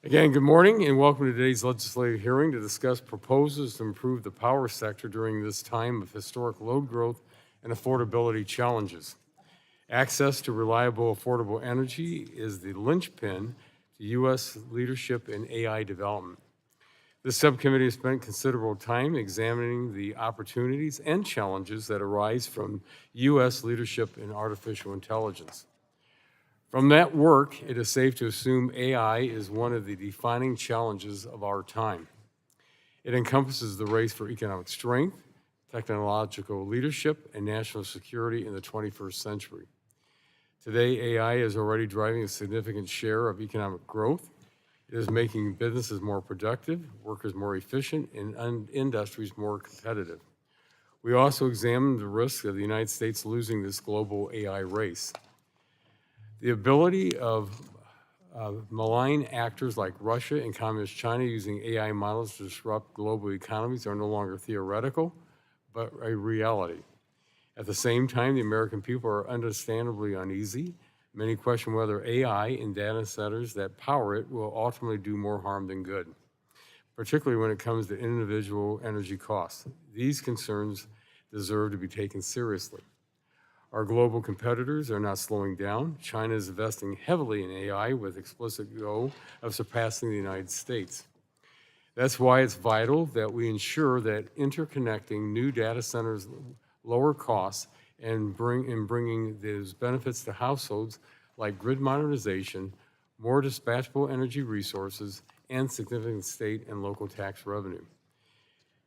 Again, good morning and welcome to today's legislative hearing to discuss proposals to improve the power sector during this time of historic load growth and affordability challenges. Access to reliable, affordable energy is the linchpin to U.S. leadership in AI development. This subcommittee has spent considerable time examining the opportunities and challenges that arise from U.S. leadership in artificial intelligence. From that work, it is safe to assume AI is one of the defining challenges of our time. It encompasses the race for economic strength, technological leadership, and national security in the 21st century. Today, AI is already driving a significant share of economic growth. It is making businesses more productive, workers more efficient, and industries more competitive. We also examined the risk of the United States losing this global AI race. The ability of malign actors like Russia and Communist China using AI models to disrupt global economies are no longer theoretical, but a reality. At the same time, the American people are understandably uneasy. Many question whether AI and data centers that power it will ultimately do more harm than good, particularly when it comes to individual energy costs. These concerns deserve to be taken seriously. Our global competitors are not slowing down. China is investing heavily in AI with explicit goal of surpassing the United States. That's why it's vital that we ensure that interconnecting new data centers lower costs and bringing those benefits to households like grid modernization, more dispatchable energy resources, and significant state and local tax revenue.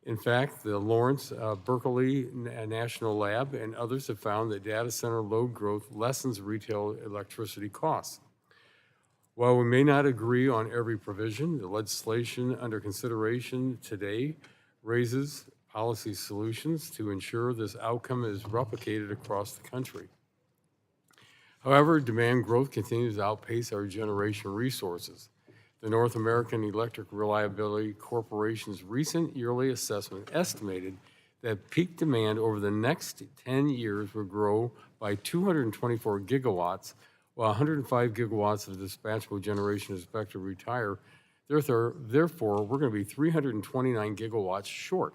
In fact, the Lawrence Berkeley National Lab and others have found that data center load growth lessens retail electricity costs. While we may not agree on every provision, the legislation under consideration today raises policy solutions to ensure this outcome is replicated across the country. However, demand growth continues to outpace our generation resources. The North American Electric Reliability Corporation's recent yearly assessment estimated that peak demand over the next 10 years will grow by 224 gigawatts, while 105 gigawatts of dispatchable generation is expected to retire. Therefore, we're going to be 329 gigawatts short.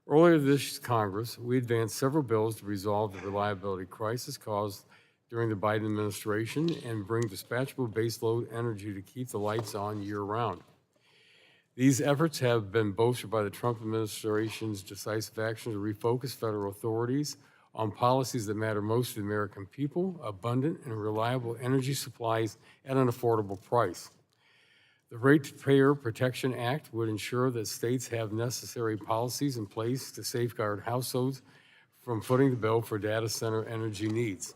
Earlier this Congress, we advanced several bills to resolve the reliability crisis caused during the Biden administration and bring dispatchable baseload energy to keep the lights on year-round. These efforts have been bolstered by the Trump administration's decisive action to refocus federal authorities on policies that matter most to the American people, abundant and reliable energy supplies at an affordable price. The Ratepayer Protection Act would ensure that states have necessary policies in place to safeguard households from footing the bill for data center energy needs.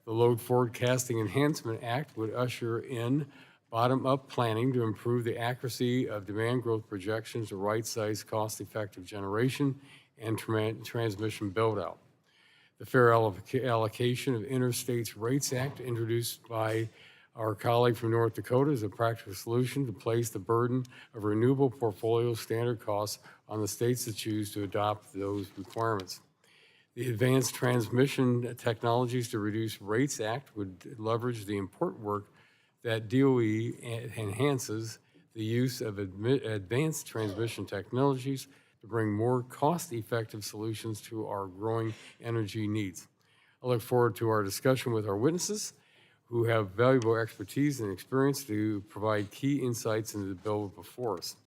The Load Forecasting Enhancement Act would usher in bottom-up planning to improve the accuracy of demand growth projections to right-size cost-effective generation and transmission build-out. The Fair Allocation of Interstates Rates Act, introduced by our colleague from North Dakota, is a practical solution to place the burden of renewable portfolio standard costs on the states that choose to adopt those requirements. The Advanced Transmission Technologies to Reduce Rates Act would leverage the important work that DOE enhances the use of advanced transmission technologies to bring more cost-effective solutions to our growing energy needs. I look forward to our discussion with our witnesses who have valuable expertise and experience to provide key insights into the bill before us.